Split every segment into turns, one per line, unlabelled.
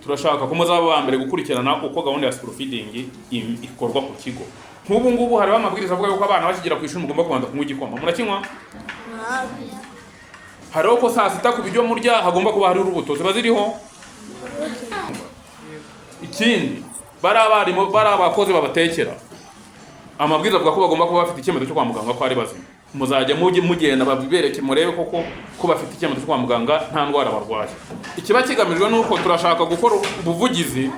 turashaka ko muzaba ba mbere gukurikirana uko gahunda ya school feeding ikorwa ku kigo. Nk'ubu ngubu hariho amabwiriza avuga yuko abana bakigera ku ishuri mugomba kubanza kunywa igikoma. Murakinywa? Hariho ko saa sita ku biryo murya hagomba kuba hari urubuto ziba ziriho. Ikindi bari abarimu bari abakozi babatekera, amabwiriza avuga ko bagomba kuba bafite icyemezo cyo kwa muganga ko ari bazima. Muzajya mugenda babibereke murebe koko ko bafite icyemezo cyo kwa muganga nta ndwara barwaye. Ikiba kigamijwe nuko turashaka gukora ubuvugizi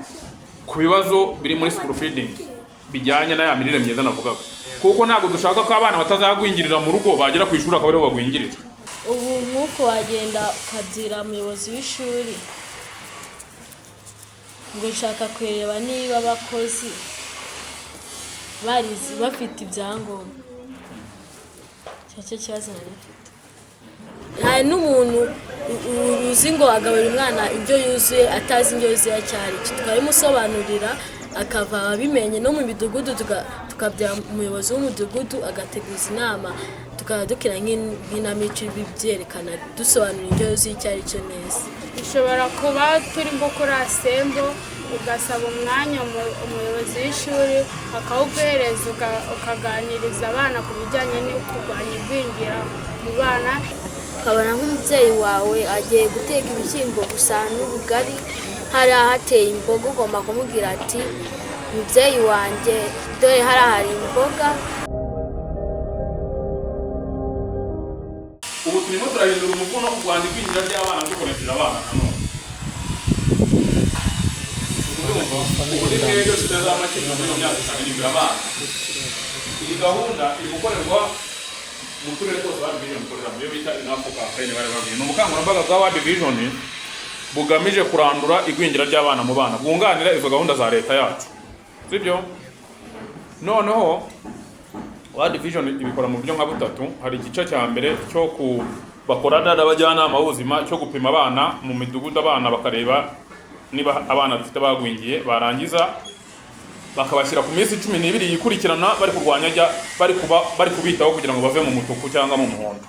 ku bibazo biri muri school feeding bijyanye na ya mirire myiza navugaga, kuko ntabwo dushaka ko abana batazagwingirira mu rugo bagera ku ishuri akaba ariho bagwingirira.
Ubu nk'uko wagenda ukabwira umuyobozi w'ishuri ngo nshaka kureba niba abakozi barizi bafite ibyangombwa. Cyo kibazo nafite. Hari n'umuntu uzi ngo agaburira umwana ibyo yuzuye atazi indyo yuzuye cyari. Tukabimusobanurira akava abimenye no mu midugudu tukabya umuyobozi w'umudugudu agateguza inama tukadukira nk'inamico bibyerekana dusobanura indyo yuzuye cyari cyo neza.
Ushobora kuba turi nko kuri asembo ugasaba umwanya umuyobozi w'ishuri akawuguhereza ukaganiriza abana ku bijyanye no kurwanya igwingira mu bana.
Ukabona nk'umubyeyi wawe agiye guteka ibishyimbo gusa n'ubugari, hari ahateye imboga ugomba kumubwira ati mubyeyi wanjye dore hari imboga.
Ubu turimo turahindura umuvuno wo kurwanya igwingira ry'abana dukoresheje abana nanone. Ubu ni twebwe tutazamakiza muri iyo myaka tukaganirira abana. Iyi gahunda iri gukorerwa mu turere twose World Vision ikorera mu yo bita Enough Campaign bari babwiye. Ni ubukangurambaga bwa World Vision bugamije kurandura igwingira ry'abana mu bana, bwunganira izo gahunda za leta yacu. Sibyo? Noneho World Vision ibikora mu buryo nka butatu. Hari igice cya mbere cyo bakorana n'abajyanama b'ubuzima cyo gupima abana mu midugudu, abana bakareba niba abana dufite bagwingiye, barangiza bakabashyira ku minsi 12 yikurikirana bari kurwanya bari kubitaho kugira ngo bave mu mutuku cyangwa mu muhondo.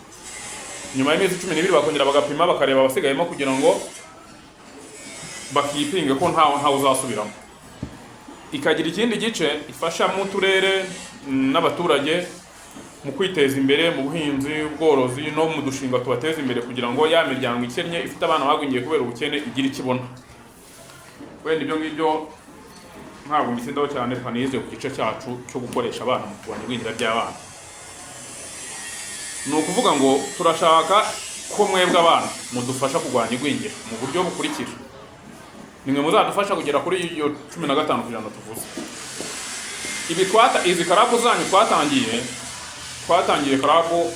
Nyuma y'iminsi 12 bakongera bagapima bakareba abasigayemo kugira ngo bakipinge ko nta uzasubiramo. Ikagira ikindi gice ifasha mu turere n'abaturage mu kwiteza imbere mu buhinzi, ubworozi no mu dushinga tubateza imbere kugira ngo ya miryango ikennye ifite abana bagwingiye kubera ubukene igira ikibona. Wenda ibyo ngibyo ntabwo mbisindaho cyane, twanize ku gice cyacu cyo gukoresha abana mu kurwanya igwingira ry'abana. Ni ukuvuga ngo turashaka ko mwebwe abana mudufasha kurwanya igwingira mu buryo bukurikira. Nimwe muzadufasha kugera kuri iyo 15% tuvuze. Izi karabu zanyu twatangiye karabu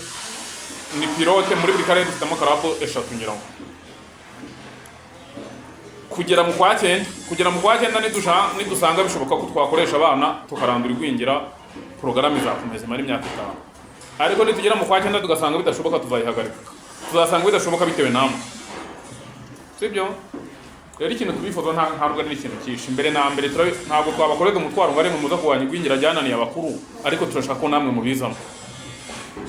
ni pilote muri buri karere dufitemo karabu 3 nyirango. Kugera mu kwa 9 nidusanga bishoboka ko twakoresha abana tukarandura igwingira, porogaramu izakomeza imara imyaka 5. Ariko nitugera mu kwa 9 tugasanga bidashoboka tuzayihagarika. Tuzasanga bidashoboka bitewe namwe. Sibyo? Rero ikintu tubifuza ntabwo ari ikintu cyinshi. Mbere na mbere ntabwo twabakorega umutwaro ngo ari muza kurwanya igwingira ryananiye abakuru, ariko turashaka ko namwe mubizamo.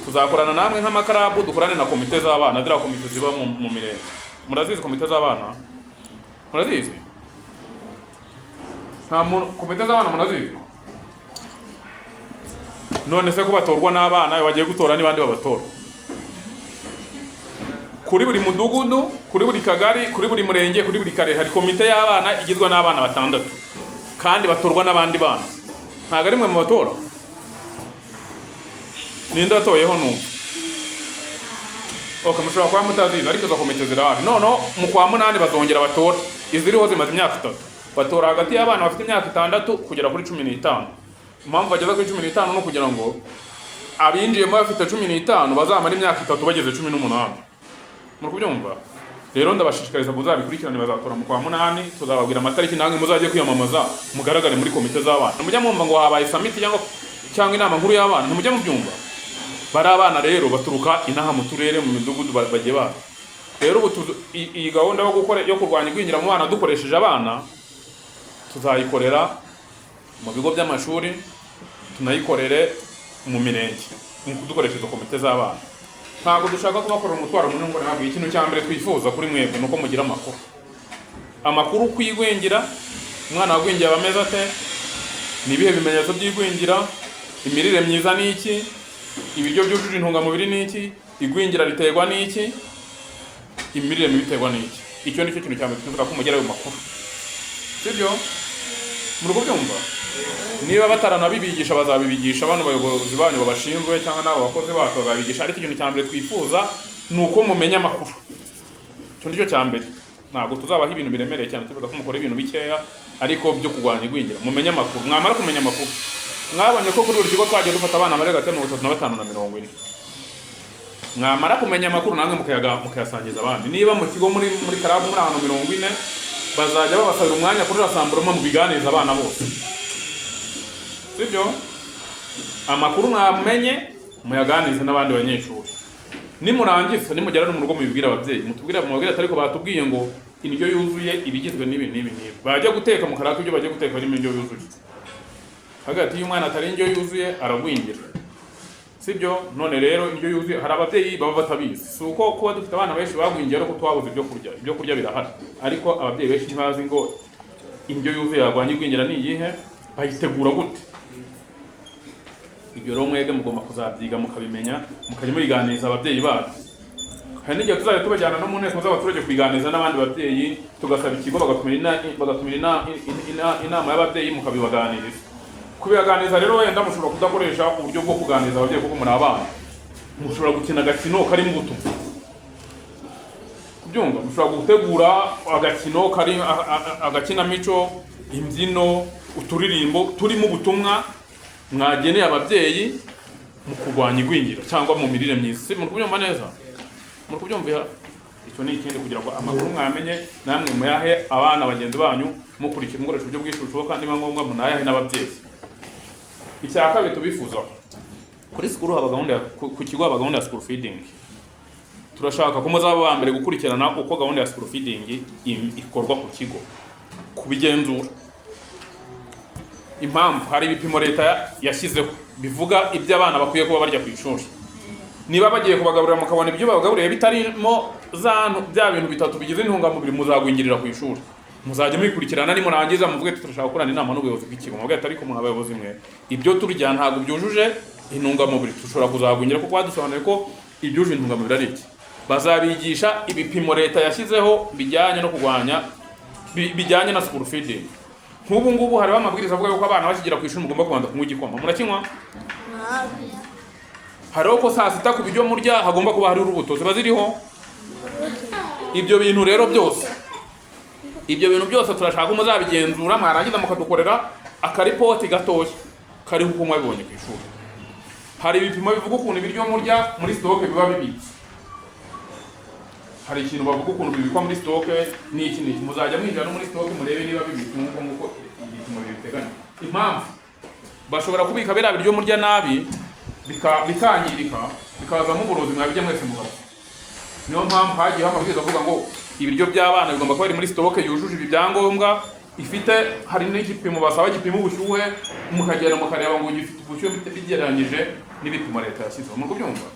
Tuzakorana namwe nk'amakarabu, dukorane na komite z'abana, zira komite ziba mu mirenge. Murazizi komite z'abana? Murazizi? Komite z'abana murazizi? None se ko batorwa n'abana bagiye gutora n'ibandi babatora. Kuri buri mudugudu, kuri buri kagari, kuri buri murenge, kuri buri karere hari komite y'abana igizwe n'abana 6 kandi batorwa n'abandi bana. Ntago ari mwe mu batora. Ninde watoyeho numva? Mushobora kuba mutazizi ariko izo komite zirahari. Noneho mu kwa 8 bazongera batora. Iziriho zimaze imyaka 3. Batora hagati y'abana bafite imyaka 6 kugera kuri 15. Impamvu bageza kuri 15 no kugira ngo abinjiyemo bafite 15 bazamara imyaka 3 bageze 18. Muri kubyumva? Rero ndabashishikariza muzabikurikirane, bazatora mu kwa 8, tuzababwira amatariki nange muzajye kwiyamamaza mugaragare muri komite z'abana. Mujya mwumva ngo habaye summit cyangwa inama nkuru y'abana, ntimujya mubyumva? Bari abana rero baturuka inaha mu turere mu midugudu bagiye bana. Rero iyi gahunda yo kurwanya igwingira mu bana dukoresheje abana tuzayikorera mu bigo by'amashuri, tunayikorere mu mirenge dukoresheje komite z'abana. Ntabwo dushaka kubakorera umutwaro munini ngo ntabwo ikintu cya mbere twifuza kuri mwebwe nuko mugira amakuru. amakuru ku igwingira, umwana wagwingiye aba ameze ate, ni ibihe bimenyetso by'igwingira, imirire myiza ni iki, ibiryo byujuje intungamubiri ni iki, igwingira riterwa ni iki, imirire mibi iterwa ni iki. Icyo nicyo kintu cyambere tuvuga ko mugera ayo makuru, sibyo? Muri kubyumva? Niba bataranabibigisha bazabibigisha abantu bayobozi banyu babashinzwe cyangwa n'abo bakozi bacu bazabigisha, ariko ikintu cyambere twifuza ni uko mumenya amakuru. Icyo nicyo cyambere. Ntabwo tuzabaho ibintu biremereye cyane tuvuga ko mukora ibintu bikeya ariko byo kurwanya igwingira. Mumenye amakuru. Mwamara kumenya amakuru, mwabonye ko kuri uru kigo twagiye dufata abana bari hagati ya 35 na 40. Mwamara kumenya amakuru namwe mukayasangiza abandi. Niba mu kigo muri karabu muri ahantu 40, bazajya babasabira umwanya kuri rasamburoma mu biganiza abana bose. Sibyo? Amakuru mwamenye muyaganize n'abandi banyeshuri. Nimurangiza nimugera no mu rugo mubibwira ababyeyi, mubwira atari ko batubwiye ngo indyo yuzuye ibigizwe n'ibi. Bajya guteka mu karaka ibyo bajya guteka ari indyo yuzuye. Hagati y'umwana atari indyo yuzuye aragwingira. Sibyo? None rero indyo yuzuye hari ababyeyi baba batabizi. Si uko kuba dufite abana benshi bagwingira ariko twabuze ibyo kurya. Ibyo kurya birahari. Ariko ababyeyi benshi ntibazi ngo indyo yuzuye yagwanya igwingira ni iyihe, bayitegura gute. Ibyo rero mwege mugomba kuzabyiga mukabimenya, mukajya mubiganiza ababyeyi bacu. Hari n'igihe tuzajya tubajyana no mu nteko z'abaturage kubiganiza n'abandi babyeyi, tugasaba ikigo bagatumira inama y'ababyeyi mukabibaganiriza. Kubibaganiza rero wenda mushobora kudakoresha uburyo bwo kuganiza ababyeyi kuko muri abana. Mushobora gukina agakino kari mu butumwa. Kubyumva, mushobora gutegura agakino kari agakinamico, imbyino, uturirimbo turimo ubutumwa mwageneye ababyeyi mu kurwanya igwingira cyangwa mu mirire myiza. Muri kubyumva neza? Muri kubyumvira? Icyo ni ikindi kugira ngo amakuru mwamenye namwe muyahe abana bagenzi banyu mukurikira umukoresho byo bwishushubwo kandi ngombwa munayahe n'ababyeyi. Icya kabiri tubifuza kuri school haba gahunda ku kigo haba gahunda ya school feeding. Turashaka ko muzaba ba mbere gukurikirana uko gahunda ya school feeding ikorwa ku kigo kubigenzura. Impamvu hari ibipimo leta yashyizeho bivuga ibyo abana bakwiye kuba barya ku ishuri. Niba bagiye kubagaburira mukabona ibyo babagaburiye bitarimo bya bintu bitatu bigize intungamubiri muzagwingirira ku ishuri. Muzajya mubikurikirana nimurangiza muvuge turashaka gukorana inama n'ubuyobozi bw'ikigo. Muvuge ariko mu abayobozi mwe ibyo turya ntabwo byujuje intungamubiri dushobora kuzagwingira kuko badusobanuriye ko ibyujuje intungamubiri ari iki. Bazabigisha ibipimo leta yashyizeho bijyanye no kurwanya bijyanye na school feeding. Nk'ubu ngubu hariho amabwiriza avuga ko abana bakigera ku ishuri mugomba kubanza kunywa igikoma. Murakinywa? Hariho ko saa sita ku biryo murya hagomba kuba hari urubuto ziba ziriho. Ibyo bintu rero byose turashaka ko muzabigenzura mwarangiza mukadukorera akaripoti gatoya kariho uko mwabibonye ku ishuri. Hari ibipimo bivuga ukuntu ibiryo murya muri stoke biba bibitse. Hari ikintu bavuga ukuntu bibikwa muri stoke n'iki muzajya mwinjira no muri stoke murebe niba bibitse nk'uko ibipimo bibiteganya. Impamvu bashobora kubika bera biryo murya nabi bikangirika bikazamo uburozi mwabijya mwese mugabo. Niyo mpamvu hagiye amabwiriza avuga ngo ibiryo by'abana bigomba kuba biri muri stoke yujuje ibi byangombwa ifite hari n'igipimo basaba gipima ubushyuhe mukagera mukareba ngo gifite ubushyuhe bigereranyije n'ibipimo leta yashyizeho. Muri kubyumva?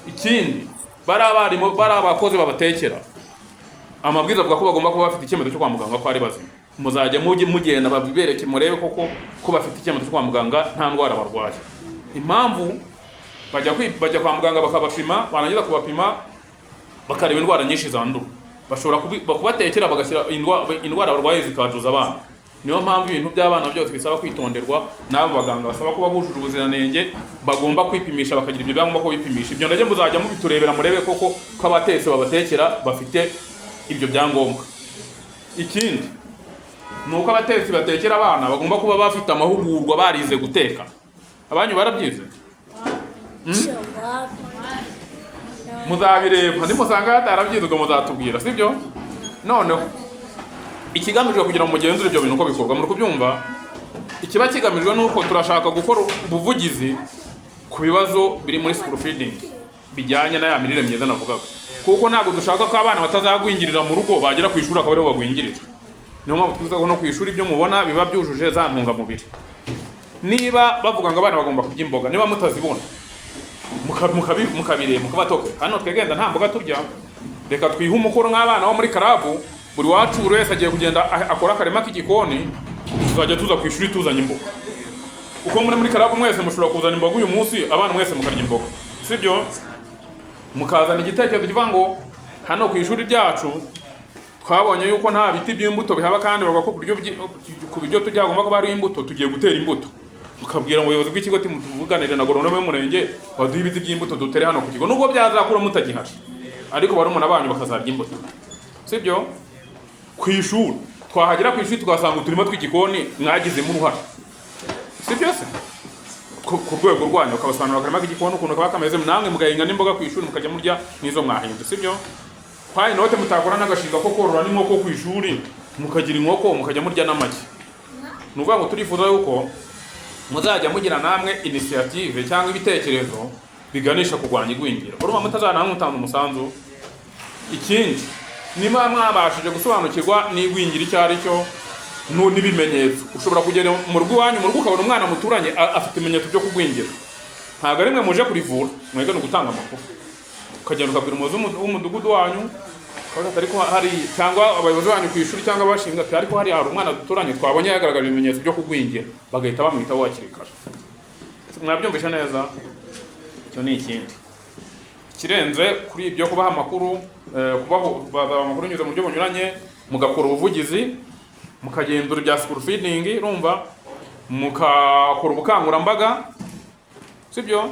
Ikindi bari abakozi babatekera amabwiriza avuga ko bagomba kuba bafite icyemezo cyo kwa muganga ko ari bazima. Muzajya mugenda babibereke murebe koko ko bafite icyemezo cyo kwa muganga nta ndwara barwaye. Impamvu bajya kwa muganga bakabapima barangiza kubapima bakareba indwara nyinshi zandura. Bashobora kubatekera bagashyira indwara barwaye zikaduza abana. Niyo mpamvu ibintu by'abana byose bisaba kwitonderwa n'abo baganga basaba kuba bujuje ubuziranenge bagomba kwipimisha bakagira ibyo byangombwa ko bipimisha. Ibyo ndajye muzajya mubiturebera murebe koko ko abatetse babatekera bafite ibyo byangombwa. Ikindi nuko abatetsi batekera abana bagomba kuba bafite amahugurwa barize guteka. Abanyu barabyize? Muzabireba nimusanga hatarabyize ngo muzatubwira, sibyo? Noneho ikigamijwe kugira ngo mugenzure ibyo bintu uko bikorwa. Muri kubyumva? Ikiba kigamijwe nuko turashaka gukora ubuvugizi ku bibazo biri muri school feeding bijyanye na ya mirire myiza navugaga. Kuko ntabwo dushaka ko abana batazagwingirira mu rugo bagera ku ishuri akaba ariho bagwingirira. Niyo mpamvu tuza no ku ishuri ibyo mubona biba byujuje za ntungamubiri. Niba bavuga ngo abana bagomba kurya imboga, niba mutazibona mukabire mukabatoke hano twegenda nta mboga turya, reka twihe umukoro nk'abana bo muri karabu buri wacu buri wese agiye kugenda akora akarima k'igikoni, tuzajya tuza ku ishuri tuzanye imboga. Uko muri karabu mwese mushobora kuzana imboga uyu munsi, abana mwese mukarya imboga, sibyo? Mukazana igitekerezo kivuga ngo hano ku ishuri ryacu twabonye yuko nta biti by'imbuto bihaba, kandi bavuga ko ku buryo tujya hagomba kuba hari imbuto, tugiye gutera imbuto. Mukabwira ubuyobozi bw'ikigo tuvuganire na goronome y'umurenge baduhe ibiti by'imbuto dutere hano ku kigo, nubwo byazakura mutagihari, ariko barumuna banyu bakazarya imbuto, sibyo? Ku ishuri twahagera ku ishuri tugasanga uturima tw'igikoni mwagizemo uruhare, sibyo se? Ku rwego rwanyu ukabasobanurira akarima k'igikoni ukuntu kaba kameze, namwe mugahinga n'imboga ku ishuri mukajya murya n'izo mwahinze, sibyo? Kwa inote mutakora n'agashinga ko korora n'inkoko ku ishuri, mukagira inkoko mukajya murya n'amagi. Nuvuga ngo turifuza yuko muzajya mugira namwe initiative cyangwa ibitekerezo biganisha kurwanya igwingira. Urumva mutazana mutanga umusanzu. Ikindi, niba mwabashije gusobanukirwa n'igwingira icyo ari cyo n'ibimenyetso, ushobora kugera mu rugo iwanyu, mu rugo ukabona umwana muturanye afite ibimenyetso byo kugwingira. Ntabwo ari mwe muje kurivura, mwebwe ni ugutanga amakuru. Ukagenda ukabwira umuyobozi w'umudugudu wanyu, ariko hari cyangwa abayobozi banyu ku ishuri cyangwa abashinzwe ati ariko hari umwana duturanye twabonye yagaragaje ibimenyetso byo kugwingira, bagahita bamwitaho hakiri kare. Mwabyumvisha neza? Icyo ni ikindi. Kirenze kuri ibyo kubaha amakuru, kubaha amakuru nyuze mu buryo bunyuranye, mugakora ubuvugizi, mukagenzura ibya school feeding, urumva, mukakora ubukangurambaga, sibyo?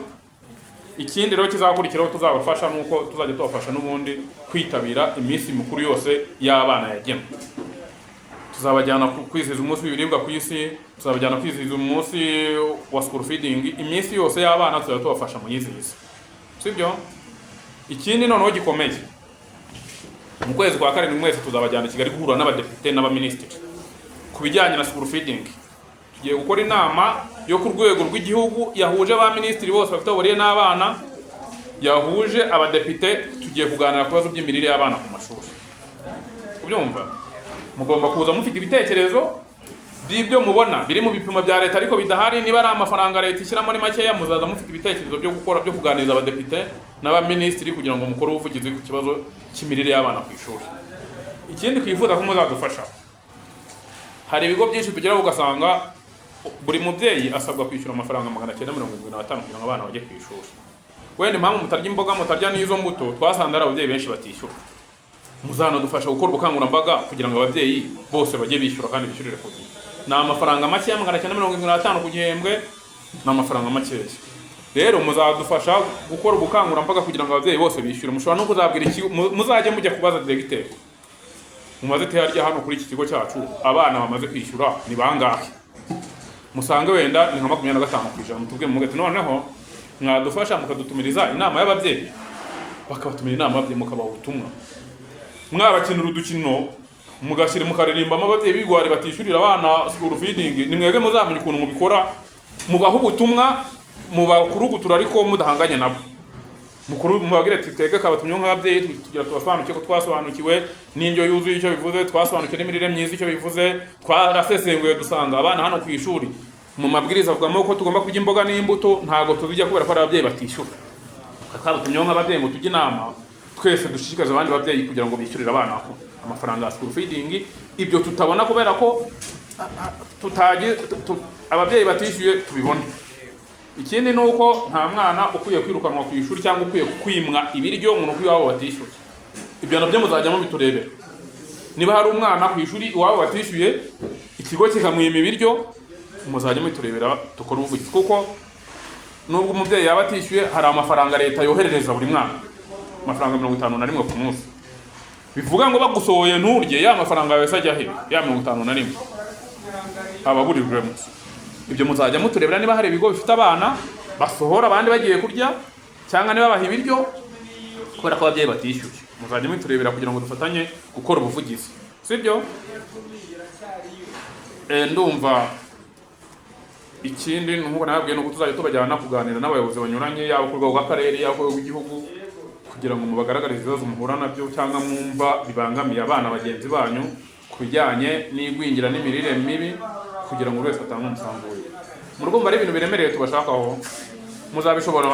Ikindi rero kizakurikiraho tuzabafasha nuko tuzajya tubafasha n'ubundi kwitabira iminsi mikuru yose y'abana yagenwe. Tuzabajyana kwizihiza umunsi w'ibiribwa ku isi, tuzabajyana kwizihiza umunsi wa school feeding, iminsi yose y'abana tuzajya tubafasha mu yizihiza, sibyo? Ikindi noneho gikomeye, mu kwezi kwa karindwi mwese tuzabajyana Kigali guhura n'abadepite n'abaminisitiri ku bijyanye na school feeding. Tugiye gukora inama yo ku rwego rw'igihugu yahuje abaminisitiri bose bafite uburiye n'abana, yahuje abadepite, tugiye kuganira ku bibazo by'imirire y'abana ku mashuri. Ubyumva? Mugomba kuza mufite ibitekerezo by'ibyo mubona biri mu bipimo bya leta ariko bidahari. Niba ari amafaranga leta ishyiramo ari makeya, muzaza mufite ibitekerezo byo gukora, byo kuganiriza abadepite n'abaminisitiri kugira ngo mukore ubuvugizi ku kibazo cy'imirire y'abana ku ishuri. Ikindi twifuza ko muzadufasha, hari ibigo byinshi tugeraho ugasanga buri mubyeyi asabwa kwishyura amafaranga 975 kugira ngo abana bajye ku ishuri. Wenda impamvu mutarya imboga mutarya n'izo mbuto, twasanze ari ababyeyi benshi batishyura. Muzanadufasha gukora ubukangurambaga kugira ngo ababyeyi bose bajye bishyura kandi bishyurire ku gihe. Ni amafaranga make ya 975 ku gihembwe, ni amafaranga makeya. Rero muzadufasha gukora ubukangurambaga kugira ngo ababyeyi bose bishyure. Mushobora no kuzabwira muzajye mujya kubaza directeur, mumaze tiyarya hano kuri iki kigo cyacu abana bamaze kwishyura ni bangahe, musange wenda ni nka 25%, mutubwe mu mugati. Noneho mwadufasha mukadutumiriza inama y'ababyeyi, bakabatumira inama y'ababyeyi mukabaha ubutumwa, mwabakinira udukino mugashyira mukaririmbamo ababyeyi bigwari batishyurira abana school feeding. Ni mwebwe muzamenya ukuntu mubikora, mubaho ubutumwa, mubakurugutura ariko mudahanganye nabo. Mukuru mubabwire ati twebwe kabatumye nk'ababyeyi tugira tubasobanukiwe ko twasobanukiwe n'indyo yuzuye icyo bivuze, twasobanukiwe n'imirire myiza icyo bivuze, twarasesenguye dusanga abana hano ku ishuri mu mabwiriza avugamo ko tugomba kurya imboga n'imbuto, ntago tuzijya kubera ko ababyeyi batishyura. Kabatumye nk'ababyeyi ngo tujye inama twese dushishikaze abandi babyeyi kugira ngo bishyurire abana amafaranga ya school feeding. Ibyo tutabona kubera ko ababyeyi batishyuye tubibona. Ikindi nuko nta mwana ukwiye kwirukanwa ku ishuri cyangwa ukwiye kwimwa ibiryo umuntu kuri wabo batishyuye. Ibyo nabyo muzajyamo biturebera. Niba hari umwana ku ishuri wabo batishyuye, ikigo kikamwima ibiryo, muzajyamo biturebera tukora ubuvugizi, kuko nubwo umubyeyi yaba atishyuye hari amafaranga leta yoherereza buri mwana, amafaranga 51 ku munsi. Bivuga ngo bagusohoye nturye ya mafaranga yawe sajya he, ya 51 ababurirwemo. Ibyo muzajya muturebera niba hari ibigo bifite abana basohora abandi bagiye kurya cyangwa niba baha ibiryo kubera ko ababyeyi batishyuye. Muzajya muturebera kugira ngo dufatanye gukora ubuvugizi, sibyo? Ndumva ikindi nkuko nababwiye no tuzajya tubajyana kuganira n'abayobozi banyuranye, yaba ku rwego rw'akarere yaba ku rwego rw'igihugu, kugira ngo mubagaragarize ibibazo muhura nabyo cyangwa mwumva bibangamiye abana bagenzi banyu ku bijyanye n'igwingira n'imirire mibi, kugira ngo wese atange umusanzu we. Mu rugo mbari ibintu biremereye tubashakaho, muzabishobora?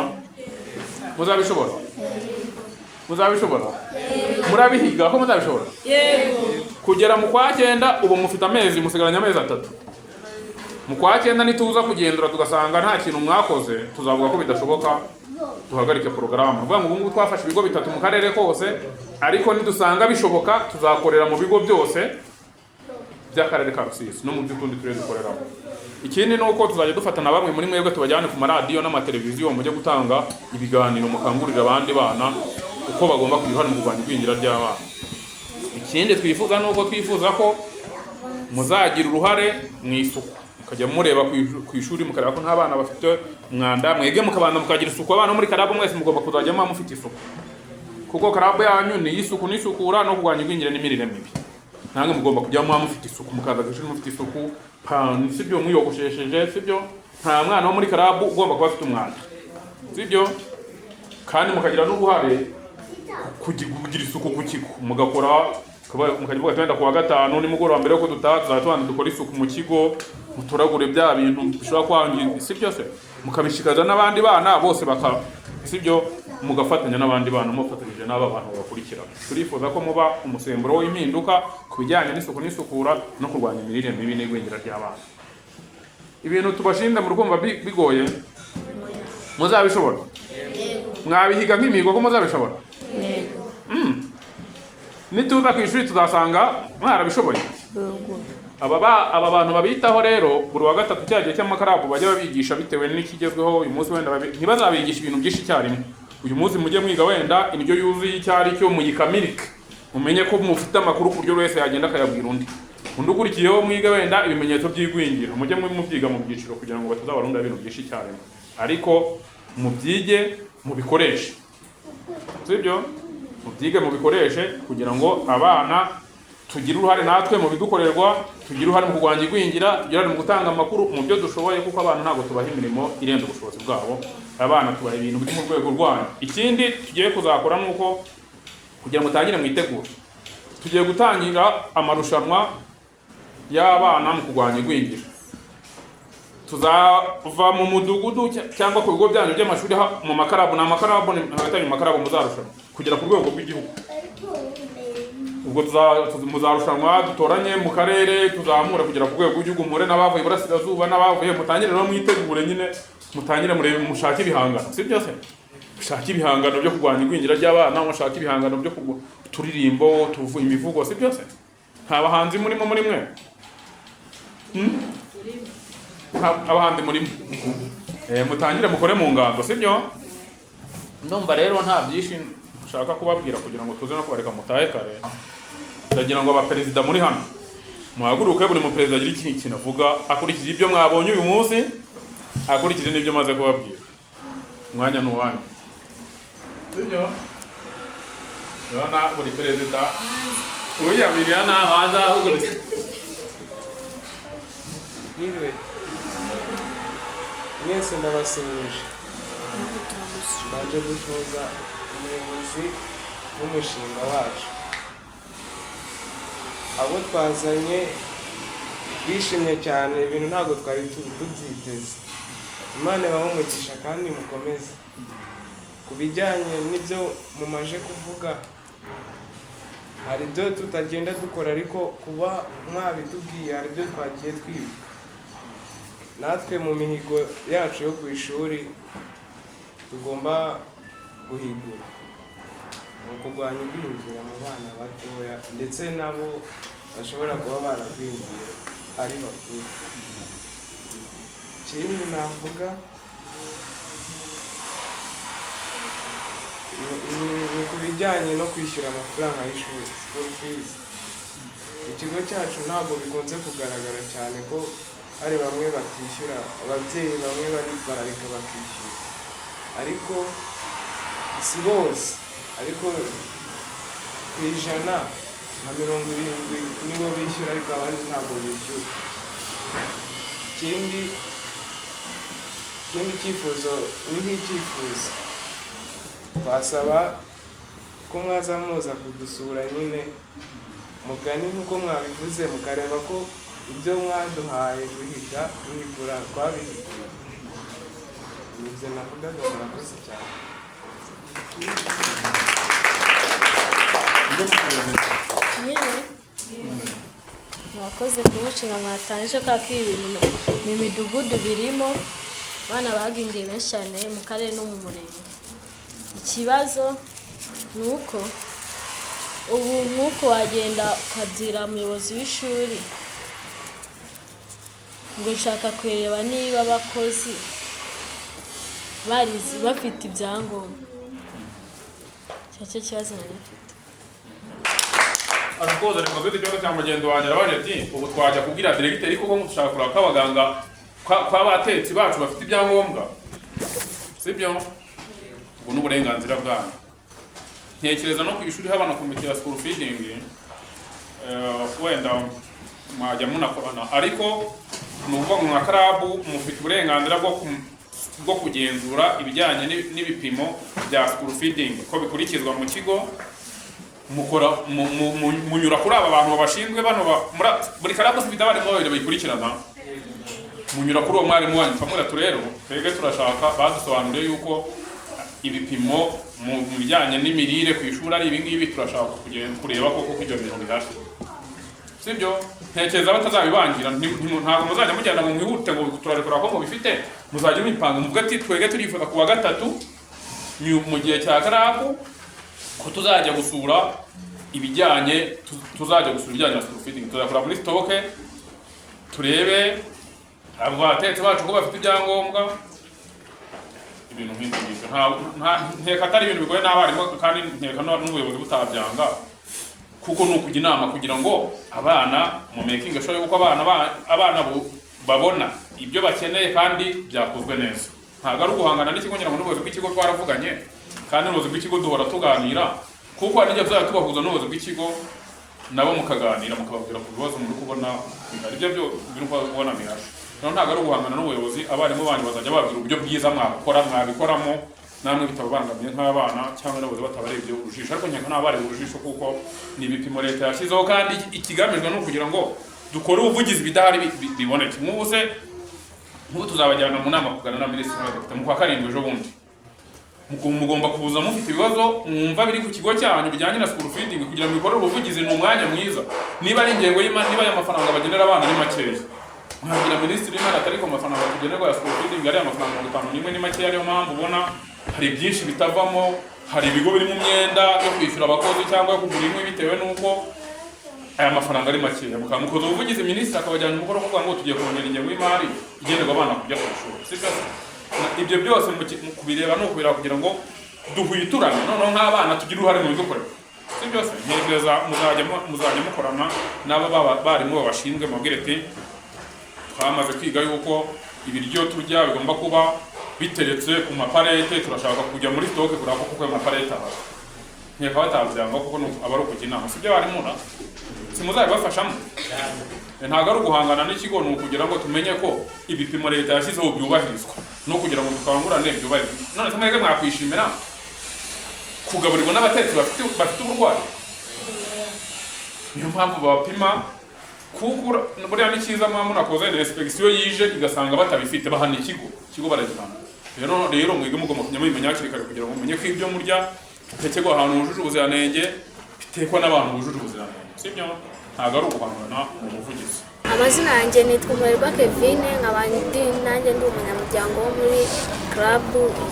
Muzabishobora? Murabihiga ko muzabishobora? Yego. kugera mu kwa cyenda ubu mufite amezi, musigaranye amezi 3. Mu kwa cyenda nituza kugendera tugasanga nta kintu mwakoze, tuzavuga ko bidashoboka, duhagarike porogaramu. Vuga ngo ubu ngubu twafashe ibigo 3 mu karere kose, ariko nidusanga bishoboka tuzakorera mu bigo byose by'akarere ka Rusizi no mu by'utundi turere dukoreramo. Ikindi ni uko tuzajya dufatana bamwe muri mwebwe tubajyane ku maradiyo n'amateleviziyo mujye gutanga ibiganiro mukangurira abandi bana uko bagomba kugira mu kurwanya igwingira ry'abana. Ikindi twifuza nuko twifuza ko muzagira uruhare mu isuku, mukajya mureba ku ishuri mukareba ko nta bana bafite umwanda, mwege mukabana mukagira isuku. Abana muri karabu mwese mugomba kuzajyamo mufite isuku, kuko karabu yanyu ni isuku n'isukura no kurwanya igwingira n'imirire mibi. Nange mugomba kujyamo mufite isuku, mukaza ku ishuri mufite isuku, sibyo mwiyogoshesheje, sibyo nta mwana wo muri karabu ugomba kuba afite umwanda, sibyo. Kandi mukagira n'uruhare kugira isuku ku kigo, mugakora mukavuga twenda kuwa gatanu nimugoroba mbere yuko dutaha tuzatubana dukora isuku mu kigo, mutoragure bya bintu bishobora kwangiza, sibyo se, mukabishikaza n'abandi bana bose sibyo, mugafatanya n'abandi bana mufatanyije n'aba bantu bakurikira. Turifuza ko muba umusemburo w'impinduka ku bijyanye n'isuku n'isukura no kurwanya imirire mibi n'igwingira ry'abana. Ibintu tubashinda mu rukumva bigoye, muzabishobora? Mwabihiga nk'imihigo ko muzabishobora? Nituza ku ishuri tuzasanga mwarabishoboye. Aba bantu babitaho rero buri wa gatatu cyagiye cy'amakarabu bajya babigisha bitewe n'ikigezweho uyu munsi. Wenda ntibazabigisha ibintu byinshi icyarimwe. Uyu munsi mujye mwiga wenda indyo yuzuye icyari cyo muyikamirike, mumenye ko mufite amakuru ku buryo wese yagenda akayabwira undi. Undi ukurikiyeho mwiga wenda ibimenyetso by'igwingira, mujye mubyiga mu byiciro kugira ngo batazabarunda ibintu byinshi icyarimwe, ariko mubyige mubikoreshe, sibyo, mubyige mubikoreshe kugira ngo abana tugire uruhare natwe mu bidukorerwa, tugire uruhare mu kurwanya igwingira, tugire uruhare mu gutanga amakuru mu byo dushoboye, kuko abantu ntabwo tubaha imirimo irenze ubushobozi bwabo, abana tubaha ibintu biri mu rwego rwanyu. Ikindi tugiye kuzakora nuko kugira ngo mutangire mwitegura, tugiye gutangira amarushanwa y'abana mu kurwanya igwingira. Tuzava mu mudugudu cyangwa ku bigo byanyu by'amashuri mu makarabu, hagati mu makarabu muzarushanwa kugera ku rwego rw'igihugu. Ubwo muzarushanwa dutoranye mu karere, tuzamura kugera ku rwego rw'igihugu, mure n'abavuye Iburasirazuba n'abavuye, mutangire no mwitegure nyine, mutangire murebe, mushake ibihangano, si byose, mushake ibihangano byo kurwanya igwingira ry'abana, mushake ibihangano byo turirimbo, imivugo, si byose. Nta bahanzi murimo muri mwe? Abahanzi murimo? Mutangire mukore mu ngando, si byo? Ndumva rero nta byinshi nshaka kubabwira kugira ngo tuze no kubareka mutahe kare. Ndagira ngo abaperezida muri hano muhaguruke, buri muperezida agira ikintu avuga akurikije ibyo mwabonye uyu munsi, akurikije n'ibyo maze kubabwira. Umwanya ni uwanyu, sibyo? Urabona buri perezida uyabiriya naho azahugurutse.
Mwiriwe mwese, ndabasuhuje. Baje gusuhuza umuyobozi w'umushinga wacu. Abo twazanye bishimye cyane, ibintu ntabwo twari tubyiteze. Imana ibahe kandi mukomeze. Ku bijyanye n'ibyo mumaje kuvuga, hari ibyo tutagenda dukora, ariko kuba mwabitubwiye hari ibyo twagiye twibuka. Natwe mu mihigo yacu yo ku ishuri tugomba guhigura mu kurwanya igwingira mu bana batoya, ndetse nabo bashobora kuba baragwingiye ari bakuru. Ikindi navuga ni ku bijyanye no kwishyura amafaranga y'ishuri, school fees. Ikigo cyacu ntabwo bikunze kugaragara cyane ko hari bamwe batishyura, ababyeyi bamwe barareka bakishyura, ariko si bose, ariko ku ijana na 70 nibo bishyura, ariko abandi ntabwo bishyura. Ikindi cyifuzo ni nk'icyifuzo, twasaba ko mwaza muza kudusura nyine, mugani nk'uko mwabivuze, mukareba ko ibyo mwaduhaye guhiga mwigura twabihiga. Nibyo navugaga, murakoze cyane.
mwakoze kumucinga mwatanije ko ibintu mu midugudu birimo abana bagingiye benshi cyane mu karere no mu murenge. Ikibazo ni uko ubu nk'uko wagenda ukabwira umuyobozi w'ishuri ngo nshaka kureba niba abakozi barizi bafite ibyangombwa. Icyo kibazo nari mfite.
arakoze reka zite ikibazo cya mugenzi wanjye arabaje ati ubu twajya kubwira diregiteri kuko dushaka kureba ko abaganga kw'abatetsi bacu bafite ibyangombwa, sibyo? ubu ni uburenganzira bwanyu. Ntekereza no ku ishuri habana komite ya school feeding, wenda mwajya munakorana, ariko ni ukuvuga ngo nka karabu mufite uburenganzira bwo kugenzura ibijyanye n'ibipimo bya school feeding ko bikurikizwa mu kigo. Mukora munyura kuri aba bantu babashinzwe bano buri karabu ifite abarimu babiri bayikurikirana, munyura kuri uwo mwarimu wanyu kamwe rero twebwe turashaka badusobanuriye yuko ibipimo mu bijyanye n'imirire ku ishuri ari ibingibi, turashaka kureba koko ko ibyo bintu bihari, sibyo? Ntekereza batazabibangira, ntabwo muzajya mugenda ngo mwihute ngo turarekura ko mubifite, muzajya mubipanga muvuga ati twebwe turifuza ku wa gatatu mu gihe cya karabu ko tuzajya gusura ibijyanye na school feeding, tuzakora muri stoke turebe abo batetsi bacu ko bafite ibyangombwa, ibintu nk'ibyo. Nteka atari ibintu bigoye n'abarimu kandi nteka n'ubuyobozi butabyanga, kuko ni ukujya inama kugira ngo abana mu making sure yuko abana babona ibyo bakeneye kandi byakozwe neza. Ntabwo ari uguhangana n'ikigo ngira ngo n'ubuyobozi bw'ikigo twaravuganye, kandi n'ubuyobozi bw'ikigo duhora tuganira, kuko hari n'igihe tuzajya tubahuza n'ubuyobozi bw'ikigo nabo mukaganira mukababwira ku bibazo muri kubona bihari, ibyo biri kubona bihari. None ntabwo ari uguhangana n'ubuyobozi, abarimu banyu bazajya babwira uburyo bwiza mwabikoramo namwe bitababangamiye nk'abana cyangwa n'abayobozi batabarebye urujijo, ariko nkeka n'abareba urujijo kuko ni ibipimo leta yashyizeho, kandi ikigamijwe ni ukugira ngo dukore ubuvugizi bidahari biboneke. Nk'ubu tuzabajyana mu nama kuganira na minisitiri w'abadepite mu kwa karindwi ejo bundi. Mugomba kubuza mufite ibibazo mwumva biri ku kigo cyanyu bijyanye na school feeding kugira ngo bikorere ubuvugizi. Ni umwanya mwiza, niba ari ingengo y'imari, niba y'amafaranga bagenera abana ni makeya, mwabwira minisitiri w'imari atari ko amafaranga bagenerwa ya school feeding ari amafaranga 51 ni makeya. Niyo mpamvu ubona hari byinshi bitavamo, hari ibigo birimo imyenda yo kwishyura abakozi cyangwa yo kugura inkwi bitewe n'uko aya mafaranga ari makeya. Mukamukoza ubuvugizi, minisitiri akabajyana umukoro kuvuga ngo tugiye kongera ingengo y'imari igenerwa abana kujya ku ishuri, sibyo? Ibyo byose kubireba no kubira kugira ngo duhwiturane, noneho nk'abana tugira uruhare mu bidukorera, sibyo? Ntekereza muzajya mukorana n'aba barimu babashinzwe mubwire ati twamaze kwiga yuko ibiryo turya bigomba kuba biteretse ku maparete, turashaka kujya muri stoke kuraba kuko ayo maparete ahari. Nkeka batabyanga kuko aba ari ukujya inama, sibyo barimu na simuzabibafashamo. Ntabwo ari uguhangana n'ikigo, ni ukugira ngo tumenye ko ibipimo leta yashyizeho byubahirizwa, no kugira ngo dukangurane byubahirizwa. None se mwebwe mwakwishimira kugaburirwa n'abatetsi bafite uburwayi? Niyo mpamvu babapima, kuko buriya ni cyiza mwa munakoze inspection yije igasanga batabifite, bahana ikigo baragihana. Rero mwebwe mugomba kujya mubimenya hakiri kare kugira ngo mumenye ko ibyo murya bitekwa ahantu hujuje ubuziranenge, bitekwa n'abantu bujuje ubuziranenge, sibyo? Ntabwo ari uguhangana mu buvugizi.
Amazina yanjye nitwa Umurerwa Kevin, nkaba nanjye ndi umunyamuryango wo muri club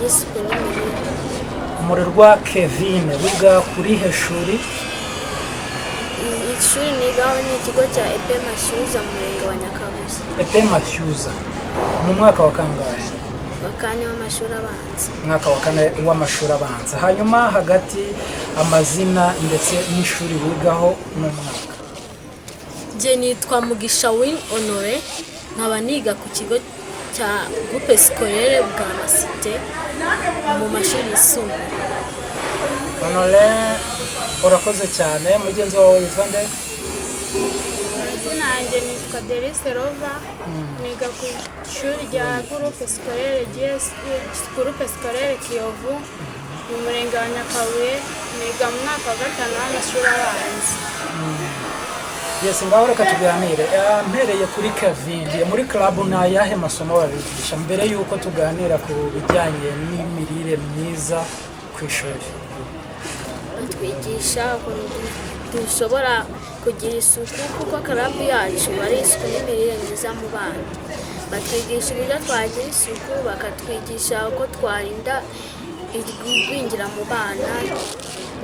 y'isuku n'imirire.
Umurerwa Kevin, wiga kuri he shuri?
Ishuri nigaho ni ikigo cya EP Mashyuza mu murenge wa Nyakabuye.
EP Mashyuza mu mwaka wa kangahe?
Wa kane w'amashuri abanza.
Mwaka wa kane w'amashuri abanza. Hanyuma hagati amazina ndetse n'ishuri wigaho n'umwaka.
Je nitwa Mugisha Win Honore, nkaba niga ku kigo cya groupe scolaire bwa Masite mu mashuri yisumbuye.
Honore, urakoze cyane. Mugenzi wawe witwa nde?
Izina yanjye nitwa Delice Rova, niga ku ishuri rya groupe scolaire Kiyovu mu murenge wa Nyakabuye, niga mu mwaka wa 5 w'amashuri abanza.
Yes, ngaho reka tuganire. Mpereye kuri Kevin, muri club na yahe masomo babigisha mbere yuko tuganira ku bijyanye n'imirire myiza ku ishuri?
Twigisha ukuntu dushobora kugira isuku kuko karabu yacu ari isuku n'imirire myiza mu bana. Batwigisha uburyo twagira isuku, bakatwigisha uko twarinda igwingira mu bana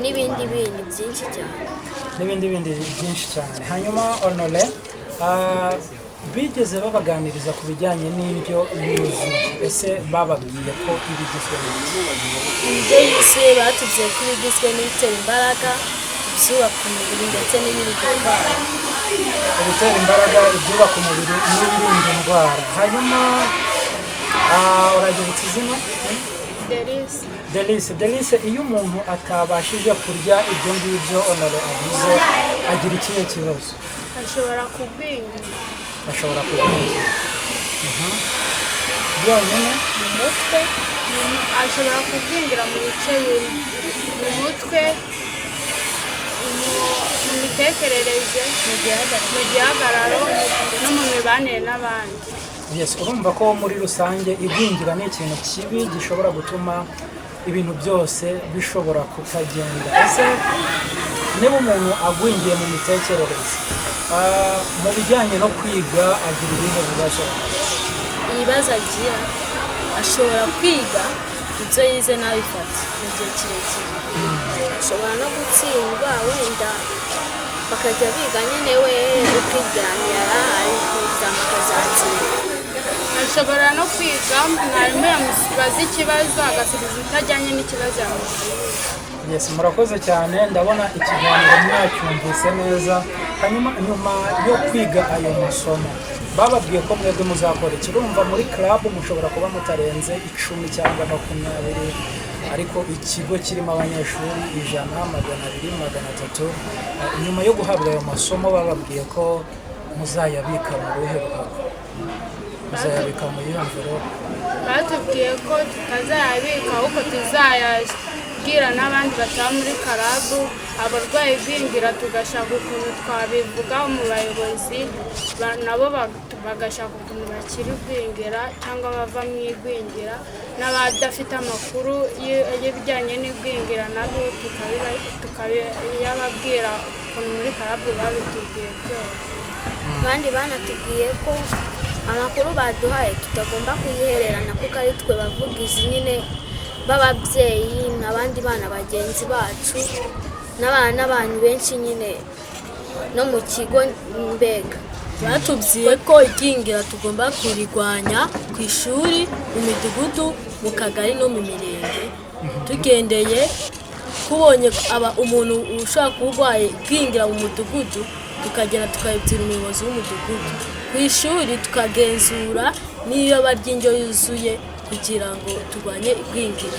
n'ibindi bintu byinshi cyane.
n'ibindi byinshi cyane. Hanyuma Honore, bigeze babaganiriza ku bijyanye n'indyo yuzuye, ese bababwiye ko ibigizwe n'iki?
Indyo yuzuye batubwiye ko ibigizwe n'ibitera imbaraga, ibyubaka umubiri ndetse n'ibirinda indwara.
Ibitera imbaraga, ibyubaka umubiri n'ibirinda indwara. Hanyuma uragira izina? Delice, iyo umuntu atabashije kurya ibyo ngibyo Honore avuze, agira ikihe kibazo?
ashobora kugwingira
byonyine
mu mutwe, ashobora kugwingira mu bice bimwe, mu mutwe, mu mitekerereze, mu gihagararo no mu mibanire n'abandi.
Yes, urumva ko muri rusange igwingira ni ikintu kibi gishobora gutuma ibintu byose bishobora kutagenda. Ese niba umuntu agwingiye mu mitekerereze, mu bijyanye no kwiga agira ibihe bibazo?
Ibibazo agira, ashobora kwiga ibyo yize ntabifate mu gihe kirekire.
Ashobora no gutsindwa, wenda bakajya biga nyine we ukiryamira ahari kuza bakazatsinda.
Ashobora no kwiga mwarimu yamubaza ikibazo agasubiza itajyanye n'ikibazo yamubajije.
Yes, murakoze cyane, ndabona ikiganiro mwacyumvise neza. Hanyuma nyuma yo kwiga ayo masomo bababwiye ko mwebwe muzakora iki? Urumva muri club mushobora kuba mutarenze 10 cyangwa 20, ariko ikigo kirimo abanyeshuri 100, 200, 300. Nyuma yo guhabwa ayo masomo bababwiye ko muzayabika mu buhe ruhago? Muzayabika mu yamvero?
Batubwiye ko tutazayabika ahubwo tuzayabwira n'abandi bataba muri karabu, abarwayi bwingira tugashaka ukuntu twabivuga mu bayobozi nabo bagashaka ukuntu bakiri gwingira cyangwa bava mu igwingira, n'abadafite amakuru y'ibijyanye n'igwingira nabo tukabiyababwira ukuntu muri karabu babitubwiye byose.
Kandi banatubwiye ko amakuru baduhaye tutagomba kuyihererana kuko ari twe bavugizi nyine b'ababyeyi n'abandi bana bagenzi bacu n'abantu benshi nyine no mu kigo mbega.
Batubwiye ko igwingira tugomba kurigwanya ku ishuri, mu midugudu, mu kagari no mu mirenge, tugendeye kubonye umuntu ushaka kurwaye igwingira mu mudugudu tukagera tukabibwira umuyobozi w'umudugudu, ku ishuri tukagenzura niyo barya indyo yuzuye kugira ngo turwanye igwingira.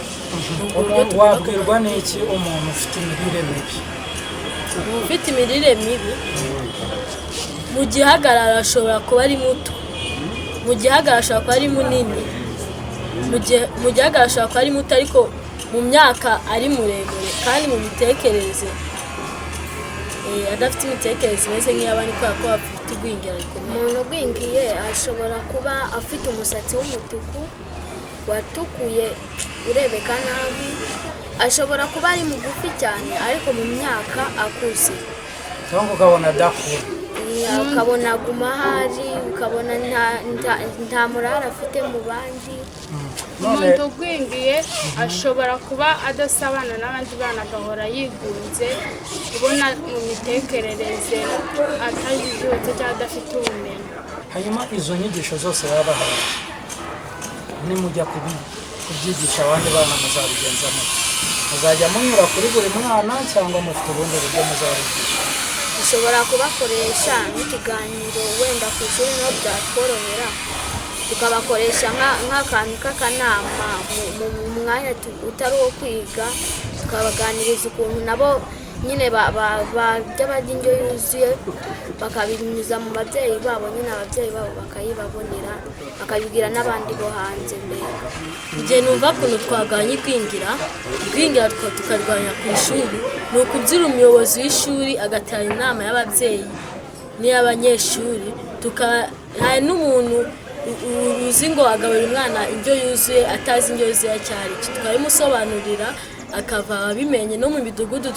Wabwirwa n'iki umuntu ufite imirire mibi?
Umuntu ufite imirire mibi mu gihagararo ashobora kuba ari muto, mu gihagararo ashobora kuba ari munini, mu gihagararo ashobora kuba ari muto ariko mu myaka ari muremure, kandi mu mitekerereze adafite imitekerereze imeze nk'iy'abandi kubera ko bafite igwingira rikomeye.
Umuntu ugwingiye ashobora kuba afite umusatsi w'umutuku watukuye urebeka nabi, ashobora kuba ari mugufi cyane ariko mu myaka akuze,
cyangwa ukabona adakura,
ukabona aguma ahari, ukabona nta murara afite mu bandi.
Umuntu ugwingiye ashobora kuba adasabana n'abandi bana, agahora yigunze, ubona mu mitekerereze atajijutse cyangwa adafite ubumenyi.
Hanyuma izo nyigisho zose baba bahawe, nimujya kubyigisha abandi bana muzabigenza mute? Muzajya munyura kuri buri mwana cyangwa mufite ubundi buryo muzabigisha?
Ushobora kubakoresha nk'ikiganiro wenda ku ishuri no byatworohera, tukabakoresha nk'akantu k'akanama mu mwanya utari uwo kwiga, tukabaganiriza ukuntu nabo nyine barya indyo yuzuye, bakabinyuza mu babyeyi babo, nyine ababyeyi babo bakayibabonera, bakabibwira n'abandi bo hanze. Mbere
igihe numva ukuntu twagabanya igwingira tukarwanya ku ishuri, ni ukubyira umuyobozi w'ishuri agatanga inama y'ababyeyi n'iy'abanyeshuri. Hari n'umuntu uzi ngo agaburira umwana indyo yuzuye atazi indyo yuzuye icyo ari cyo, tukabimusobanurira akava abimenye no mu midugudu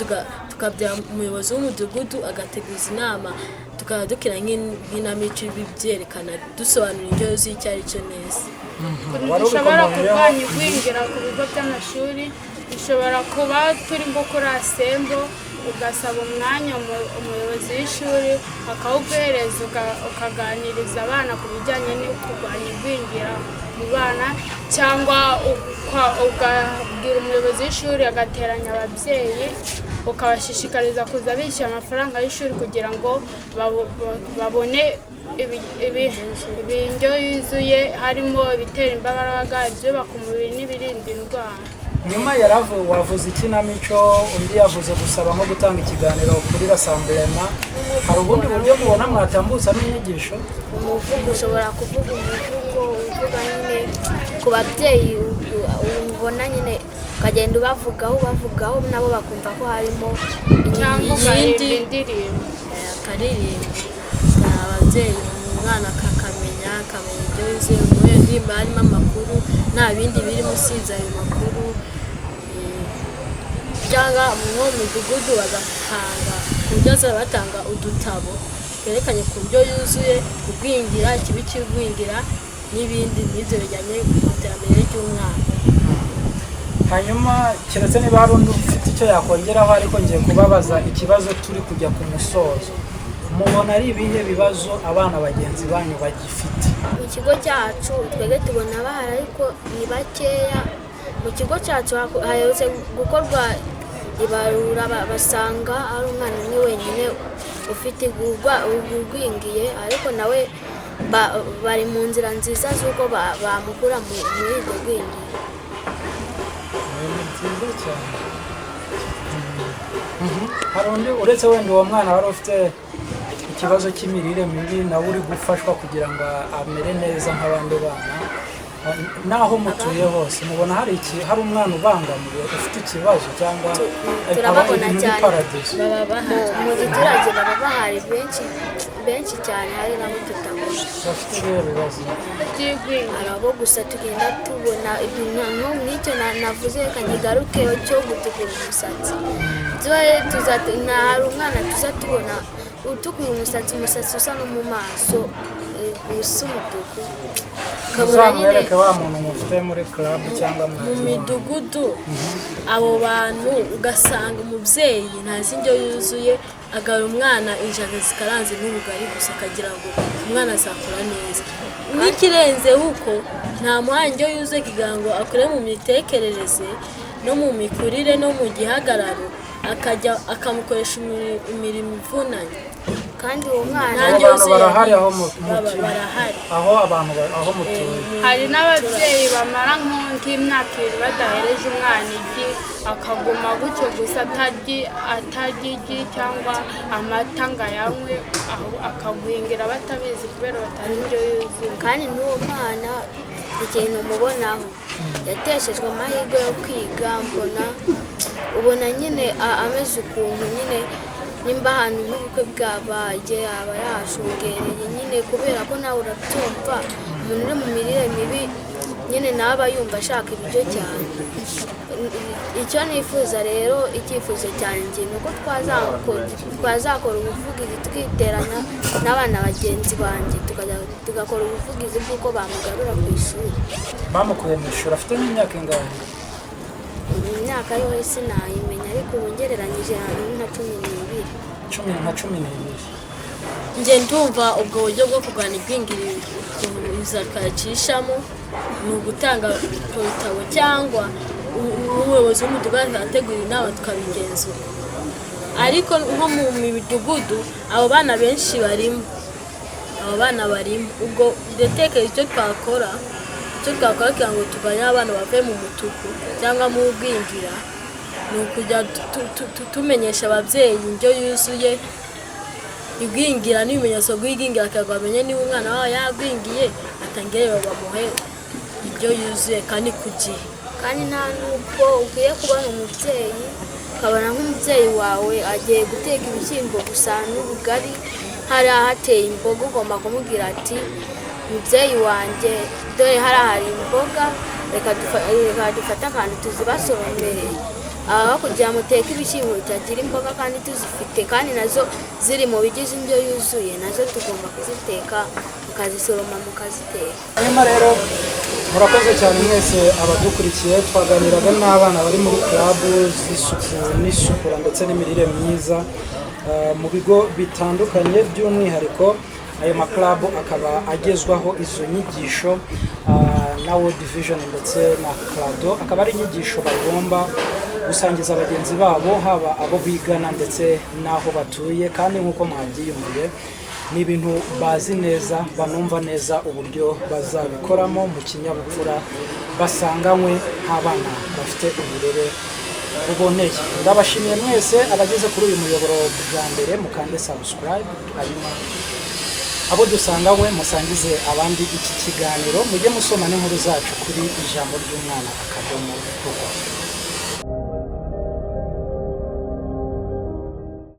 tukabyara umuyobozi w'umudugudu agateguza inama tukaba dukira nk'inamico bibyerekana dusobanura indyo yuzuye icyo ari cyo neza.
dushobora kurwanya igwingira ku bigo by'amashuri dushobora kuba turi nko kuri asembo ugasaba umwanya umuyobozi w'ishuri akawuguhereza ukaganiriza abana ku bijyanye no kurwanya igwingira mu bana cyangwa ukabwira umuyobozi w'ishuri agateranya ababyeyi ukabashishikariza kuza bishyura amafaranga y'ishuri kugira ngo babone indyo yuzuye harimo ibitera imbaraga ibyubaka umubiri n'ibirinda indwara.
nyuma wavuze ikinamico undi yavuze gusaba nko gutanga ikiganiro kuri rasamburema hari ubundi buryo mubona mwatambutsa n'inyigisho?
umuvugo ushobora kuvuga umuvugo uvuga nyine ku babyeyi ubona nyine ukagenda ubavugaho nabo bakumva ko harimo
cyangwa ugahimba indirimbo
akaririmbo ababyeyi umwana akamenya indyo yuzuye muri iyo ndirimbo harimo amakuru nta bindi birimo usibye ayo makuru cyangwa mu midugudu bagatanga ku buryo batanga udutabo twerekanye ku buryo yuzuye kugwingira ikibi cy'igwingira n'ibindi n'ibyo bijyanye ku iterambere ry'umwana.
hanyuma keretse niba hari undi ufite icyo yakongeraho ariko ngiye kubabaza ikibazo turi kujya ku musozo mubona ari ibihe bibazo abana bagenzi banyu bagifite?
mu kigo cyacu twebwe tubona bahari ariko ni bakeya. mu kigo cyacu haherutse gukorwa ibarura basanga ari umwana umwe wenyine ufite urwingiye ariko nawe bari mu nzira nziza z'uko bamukura muri iryo rwingiye.
ni byiza cyane. hari undi uretse wenda uwo mwana wari ufite ikibazo cy'imirire mibi nawe uri gufashwa kugira ngo amere neza nk'abandi bana naho mutuye hose mubona hari umwana ubangamiwe ufite ikibazo cyangwa
turababona cyane
baba
mu giturage baba bahari benshi cyane hari nabo tutabona
bafite ibihe bibazo
hari abo gusa tugenda tubona ibintu nk'icyo navuze reka nkigarukeho cyo gutukura umusatsi hari umwana tuza tubona utukura umusatsi usa no mu maso usa umutuku
uzamwereke wa muntu mufite muri club cyangwa
mu midugudu abo bantu ugasanga umubyeyi ntazi indyo yuzuye agara umwana injanga zikaranze n'ubugari gusa akagira ngo umwana azakura neza n'ikirenze uko nta muhanda indyo yuzuye kugira ngo akure mu mitekerereze no mu mikurire no mu gihagararo akamukoresha imirimo ivunanye
kandi uwo mwana
abantu barahari aho mutuye.
hari n'ababyeyi bamara nk'imyaka ibiri badahereje umwana igi akaguma gutyo gusa atarya igi cyangwa amata ngo ayanywe akagwingira batabizi kubera batari indyo yuzuye.
kandi n'uwo mwana ikintu umubonaho yateshejwe amahirwe yo kwiga ubona nyine ameze ukuntu nyine nimba ahantu n'ubukwe bwabaye aba yashungereye nyine kubera ko nawe urabyumva umuntu uri mu mirire mibi nyine nawe aba yumva ashaka ibiryo cyane. icyo nifuza rero icyifuzo cyanjye ni uko twazakora ubuvugizi twiteranya n'abana bagenzi banjye tugakora ubuvugizi bw'uko bamugarura ku ishuri.
bamukuye mu ishuri afite n'imyaka ingana?
imyaka yo sinayimenya ariko ubu ngereranyije nka 12.
njye ndumva ubwo buryo bwo kurwanya igwingira izakacishamo ni ugutanga ibitabo cyangwa umuyobozi w'umudugudu ategura inama tukabigenzura ariko nko mu midugudu abo bana benshi barimo ubwo ndatekereza icyo twakora kugira ngo tuvanye abana bave mu mutuku cyangwa mu gwingira ni ukujya tumenyesha ababyeyi indyo yuzuye igwingira n'ibimenyetso by'igwingira akaba bamenye niba umwana wawe yagwingiye atangire bamuhe indyo yuzuye kandi ku gihe.
kandi nta nubwo ukwiye kubona umubyeyi ukabona nk'umubyeyi wawe agiye guteka ibishyimbo gusa n'ubugari hari ahateye imboga ugomba kumubwira ati mubyeyi wanjye dore hari imboga reka dufate akantu tuzibasoromere aha kugira muteke ibishyimbo bitagira imboga kandi tuzifite kandi nazo ziri mu bigize indyo yuzuye nazo tugomba kuziteka mukazisoroma mukaziteka.
hanyuma rero murakoze cyane mwese abadukurikiye, twaganiraga n'abana bari muri club z'isuku n'isukura ndetse n'imirire myiza mu bigo bitandukanye, by'umwihariko ayo maklabu akaba agezwaho izo nyigisho na World Vision ndetse na Clado, akaba ari inyigisho bagomba gusangiza abagenzi babo, haba abo bigana ndetse n'aho batuye, kandi nk'uko mwabyiyumviye ni ibintu bazi neza, banumva neza uburyo bazabikoramo mu kinyabupfura, basanganywe nk'abana bafite uburere buboneye. Ndabashimiye mwese abageze kuri uyu muyoboro bwa mbere, mukande subscribe, hanyuma abo dusanganywe musangize abandi iki kiganiro, mujye musoma n'inkuru zacu kuri ijambo ry'umwana akadomo.